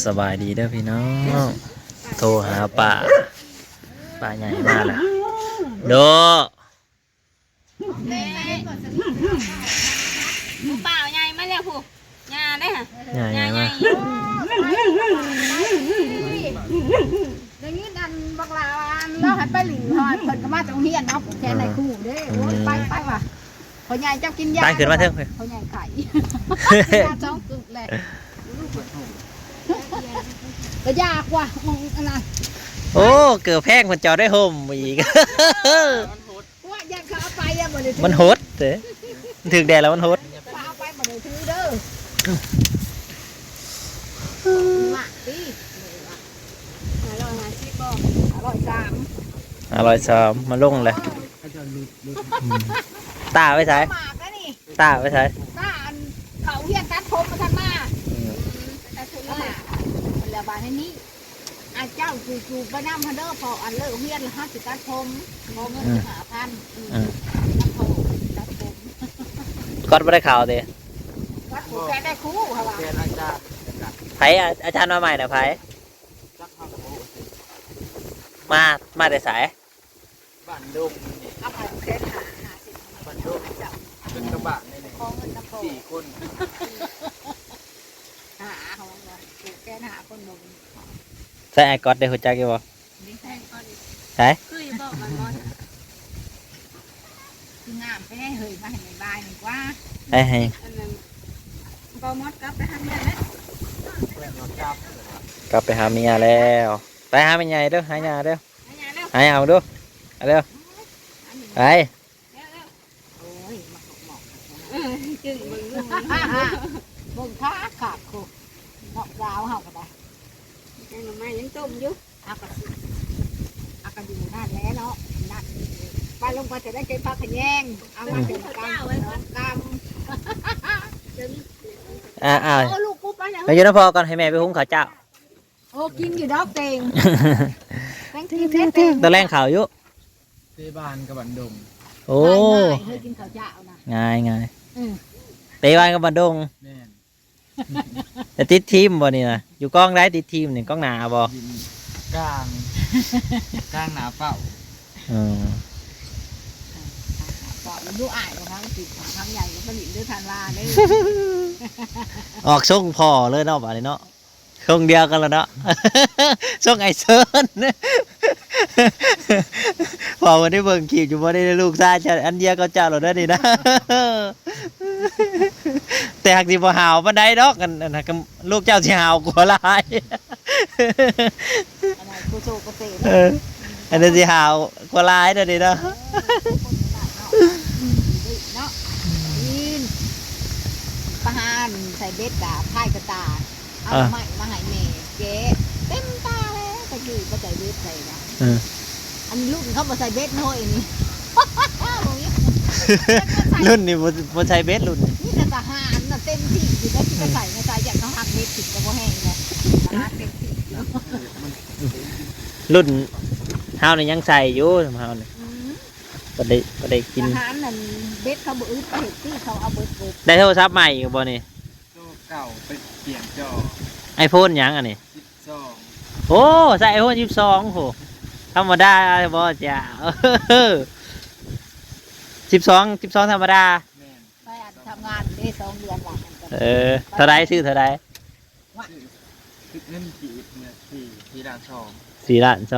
สบายดีเด้อพี่น้องโทรหาป่าใหญ่มาแล้วโดผู้เปล่าใหญ่มาแล้วผู้งาได้ค่ะใหญ่มา อย่างนี้ดันบักลาเราให้ไปหลิงหอยเพิ่นก็มาจากเฮียนเนาะแค่ไหนคู่เด้โอ้ยไปว่ะพ่อใหญ่เจ้ากินยา ตายขึ้นมาเถอะ พ่อใหญ่ไข่ยาจ้องกึกเลยก็ยากว่ะมองอันนั้น โอ้เกือบแพงคนเจ้าได้ห่มอีก ว่าอยากเขาเอาไปอะบ่ได้ถือ มันโหดเด้ถึงแดดแล้วมันโหด เอาไปบ่ได้ถือเด้อมาดิ150บ่103 103มาลงเลยตาไว้ใช้ หมากนะนี่ ตาไว้ใช้ ถ้าอันเขาเฮียนตัดผมมาทันมาแต่คุณละมันละบาทให้นี้อาเจ้าจู่ๆไปนำพันเดอร์พออันเลิกเฮียนละ50ตัดผมพอเงิน5,000ตัดผมตัดผม ก็ไม่ได้ข่าวเด้ วัดผูแกได้คู่ค่ะว่า ไผอาจารย์มาใหม่นะไผมาแต่สาย บ้านดงนี่ เอาไปผูแก50 บ้านดงเป็นกระบะนี่ พอเงินน้ำผม 4 คน หาเขาว่าผูแกหาคนบ่มี ใส่ไอ้ก๊อตได้หัวใจกี่บ่ นี่แพงก่อน ใช่ คืออยู่บอกมันมอน คืองามไปให้เฮยมาให้ในบ้านนี่กว่า ให้ อันนั้นบอมอดกลับไปทำได้แล้ว แม่นอนจับ กลับไปหาเมียแล้วไปหาเมียเด้อหาเมียเด้อ อันนี้แล้ว หาเอาดูเอาเร็วไป โอ้ยมาหมอก จึงมึงลูก เบิ่งค้าขาดคู่นอกดาวเฮาก็ได้ แกงหน่อไม้ยังต้มอยู่ อากาศอากาศอยู่นั่นแล้วเนาะนั่นไปลงไปจะได้เก็บผักขะแยงเอามาเป็นกำกำ อ่า โอ้ลูกปุ๊บไปแล้ว ไปยืนพอก่อนให้แม่ไปหุงข้าวเจ้า โอ้กินอยู่ดอกเก่งแป้งกินแป้ง ตอนแรกข่าวอยู่ เตบ้านกับบ้านดง โอ้ เคยกินข้าวเจ้านะ ง่ายเตะวันกับบันดง แม่น แต่ติดทีมบ่นี่นะอยู่กล้องได้ติดทีมนี่กล้องหนาบ่ ยินกลางกลางหนาเป้า อืม ก็ดูอ่านของทั้งติดของทั้งใหญ่ก็ผลิตด้วยทันลาได้ ออกช่องพ่อเลยเนาะบ่นี่เนาะช่องเดียวกันแล้วเนาะ ช่องไอเซิร์น พอวันนี้เบิ่งคลิปอยู่บ่ได้ลูกชายจะอันเดียวก็เจ้าเราได้นี่นะ แต่หากสิบ่หาวปานใดดอกกันนะก็ลูกเจ้าสิหาวกว่าหลาย อะไรกูโจกเตะ เอออันนี้สิหาวกว่าหลายเด้อนี่เนาะ เนาะยินประหารใส่เบ็ดดาบพ่ายกระตาเอาไม้มาให้แม่เจ๊เต็มตาแล้วตะกี้ก็ใส่เบ็ดใส่นะอันรุ่นเขามาใส่เบ็ดน้อยนี่ รุ่นนี้บ่ใช้เบสรุ่นนี้ นี่แต่ทหารน่ะเต็มที่อยู่ได้ที่จะใส่นะจ๊ะอยากเขาหักเบ็ดติดก็บ่แห้งเลยทหารเต็มที่ รุ่นเฮานี่ยังใส่อยู่เฮานี่บ่ได้กิน ทหารนั่นเบ็ดเขาบ่อึดไปเห็ดที่เขาเอาเบ็ดกบ ได้โทรศัพท์ใหม่อยู่บ่นี่ โตเก่าไปเปลี่ยนจอ iPhone หยังอันนี้ 12 โอ้ใส่ iPhone 12โหธรรมดาบ่จ้ะ 12ธรรมดา แม่น ไปอันทำงานได้2 เดือนหลัง เท่าไรซื้อเท่าไร คือเงินกีบเนี่ยที่ด่านทอง 4 ล้าน2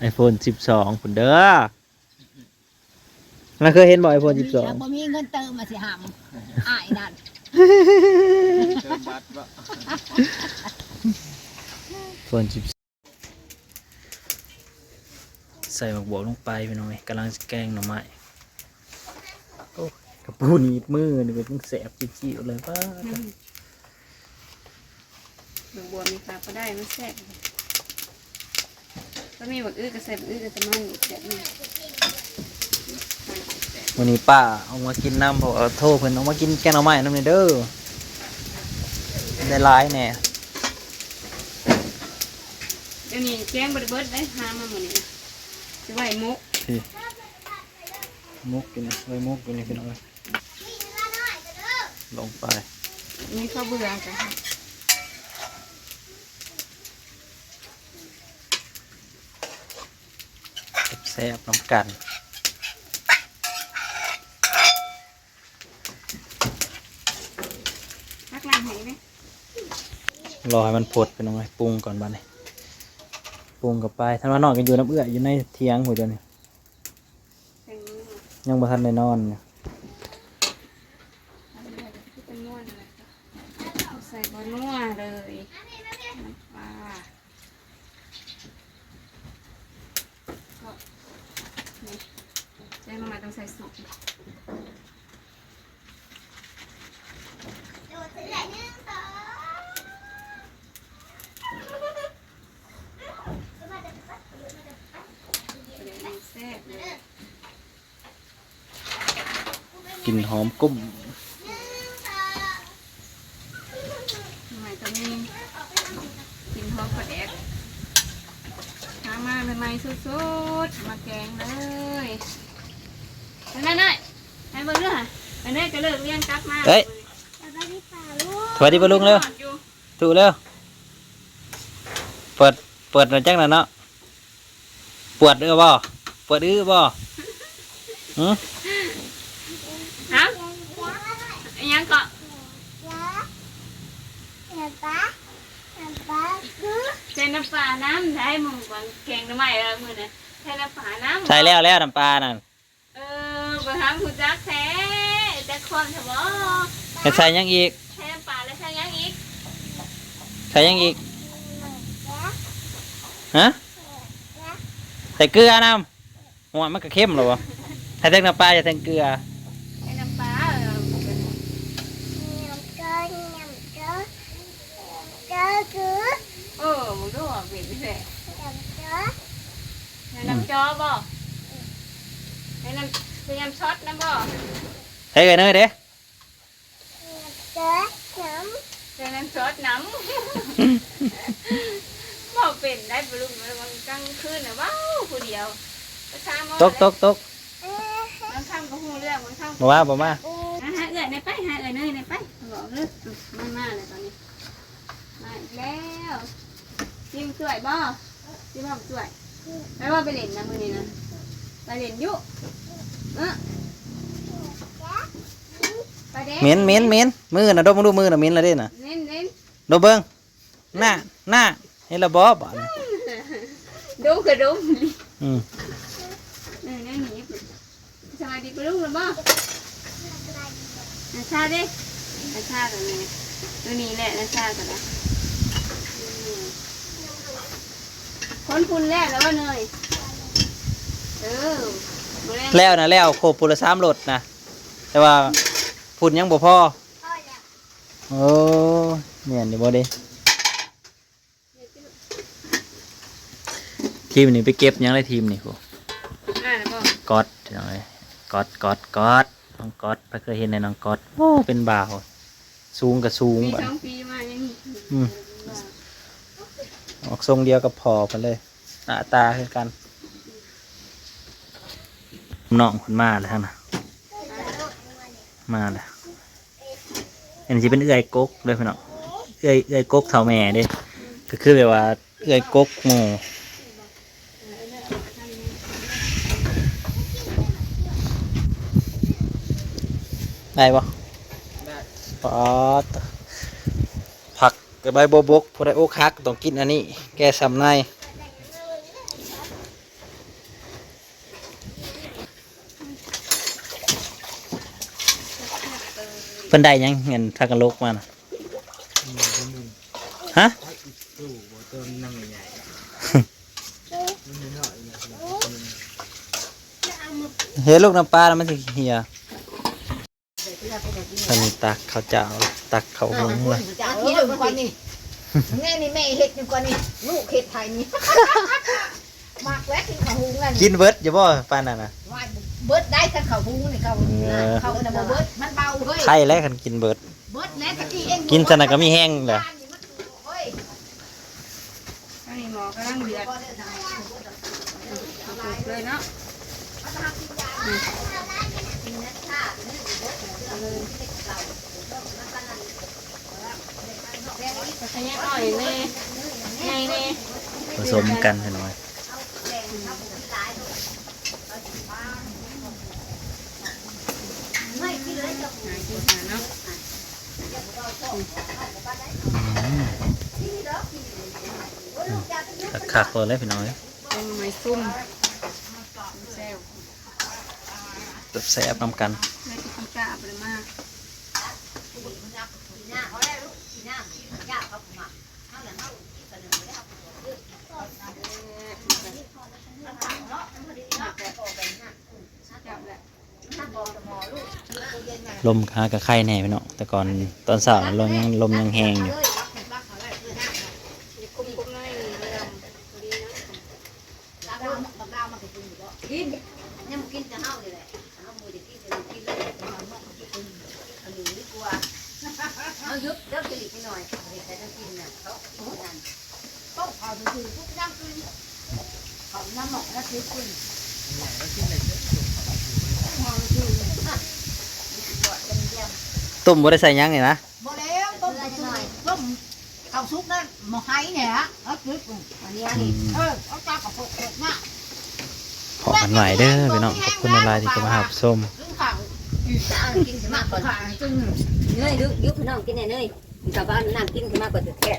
iPhone 12คุณเด้อมันเคยเห็นบ่ iPhone บ่มีเงินเติมมาสิหำอ้ายนั่น เติมบัตรบ่ iPhone 12ใส่หมวกบวกลงไปพี่น้อยกำลังแกงหน่อไม้โอ้กระปูหนีบมือนี่เป็นแสบจี้ๆเลยป้า ดอกบัวมีปลาก็ได้มันแซ่บก็มีบักอื้อกระใส่บักอื้อกระสมันอีกแบบนึง วันนี้ป้าเอามากินน้ำเพราะเอาโทษเพิ่นเอามากินแกงหน่อไม้น้ำนี่เด้อได้หลายแน่ เดี๋ยวนี้แกงเบิดได้หามาหมดนี่จะไหวมุก พี่มุกกินไว้มุกกินนี่พี่น้อยลงไป นี่เขาเบื่อจ้ะแซ่บน้ำกัน นักล่างไหนไหม รอให้มันผดเป็นยังไงปรุงก่อนบ้านนี้ปรุงกับไปท่านว่านอนกันอยู่น้ำเอื้ออยู่ในเทียงหัวเดียวนี่ เป็น ยังบ่ทันได้นอนเนี่ย เป็นนวดอะไรจ้ะใส่บะนัวเลยน้ำปลาก็นี่ใส่มาต้องใส่สุกแซ่บเลย กลิ่นหอมกุ้ม ทำไมตอนนี้กินหอมกระแดกหามาใหม่ๆสุดๆมาแกงเลยนั่นๆให้เบิ่งเด้ออันนี้ก็เลิกเรียนกลับมา เฮ้ยสวัสดีปะลุงเร็วถูกเร็วเปิดหน่อยจังหน่อยเนาะปวดบ่ปวดบ่หืม ฮะยังเกาะเจนน้ำปลาน้ำได้มึงบางแกงน้ำใหม่แล้วมือเนี่ยใช้น้ำปลาน้ำ ใส่แล้วน้ำปลานั่น บางครั้งคุณจักแท้จะคนเถอะบ่ ใส่ยังอีก ใช้น้ำปลาแล้วใช้ยังอีก ใส่ยังอีกฮะใส่เกลือน้ำหัวมันก็เข้มหรอวะใส่แตงน้ำปลาจะแตงเกลือ ใช้น้ำปลามึงดูอ่ะเปลี่ยนไปเลยใช้น้ำจอบ่ใช้น้ำช็อตน้ำบ่ ใส่กันเนยเด้ ใช้น้ำช็อตน้ำบ่เป็นได้บลูมันบางกลางคืนน่ะว้าวผู้เดียวตกบางครั้งก็หูเรื่องบางครั้ง บ่มาหาเอื่อยในไปหาเอื่อยเนยในไปบอกเลยมาเลยตอนนี้มาอีกแล้วจิ้มสวยบ่จิ้มหอมสวยไม่ว่าไปเล่นนะมือนี้นะไปเล่นยุไปเด้ เหม็นมือน่ะดมดูมือน่ะเหม็นละเด้น่ะ เน้นดมเบิ่งหน้าเห็นละบ่บ่ ดูกระดุม อืม นี่หนีสบายดีปะลูกหรือบ่นาชาดินาชาตัวนี้ตัวนี้แหละนาชาตัวนั้นคนคุณแรกแล้วว่าเนยแล้วนะแล้วโคปุระ3รถนะแต่ว่าพุ่นยังบ่พอโอ้เมียนนี่บ่เด้ทีมนี่ไปเก็บยังได้ทีมนี่กูก๊อตจังเลยก๊อตน้องก๊อตไปเคยเห็นในน้องก๊อตโอ้เป็นบ่าวสูงกับสูง ปี บ่ 2 ปีมายัง ออกทรงเดียวกับพอไปเลยหน้าตาคือกันน้องคนมาแล้วนะมาแล้วอันนี้จะเป็นเอื้อยกกเลยพี่น้องเอื้อยกกเท่าแม่เด้ก็คือแบบว่าเอื้อยกกหมู่ได้ปะปอดผักกับใบโบบกพอได้โอ๊กฮักต้องกินอันนี้แก้ซ้ำในเพิ่นได้ยังเงินทักกันโลกมานะฮะเฮ้ยลูกน้ำปลาแล้วมันจะเหี่ยท่านตักข้าวเจ้าตักข้าวหุงเลย จะเอาที่หนึ่งกว่านี่แม่นี่แม่เห็ดหนึ่งกว่านี่ลูกเห็ดไทยนี่มากแวะกินข้าวหุงกัน กินเบิร์ดอย่าบ่ปานนั่นนะ เบิร์ดได้ทั้งข้าวหุงนี่ข้าวแต่บ่เบิร์ดมันเบาเฮ้ย ไข่แล้วคันกินเบิร์ด เบิร์ดแล้วตะกี้เอง กินสนะก็มีแห้งเลย อันนี้หมอกำลังเดือดเลยเนาะ ขยันอ่อยแน่ไงแน่ ผสมกันให้หน่อย หากินหาเนาะ คักๆเลยพี่น้อย เป็นไม้ซุ่มแซ่บ แบบแซ่บน้ำกัน ได้ที่กล้าไปมากจับแหละ ลมหากับไข่แน่พี่น้องแต่ก่อนตอนเช้าน่ะลมยังแห้งอยู่ คุ้มๆหน่อยเรื่องดีนะ กินยังกินจะเฮาเลยแหละเฮามือจะกินจะกินเลยอันนี้ดีกว่าเอายุบเดี๋ยวจะหลีกหน่อยใครจะกินน่ะเขานั่นต้องเอาถือทุกอย่างกินเขาน้ำหมกแล้วซื้อกิน ตุ่มบ่ได้ใส่หยังนี่นะ บ่แล้วต้มต้มข้าวซุปนั่นหมกไห้เนี่ยเอาซื้ออันนี้เอาตากับพวกหน้า ขอกันใหม่เด้อพี่น้องขอบคุณในไลน์ที่เข้ามาหาส้ม กินข้าวกินมากกว่า เนยดึกพี่น้องกินแน่เนยชาวบ้านนั่งกินขึ้นมากกว่าแค่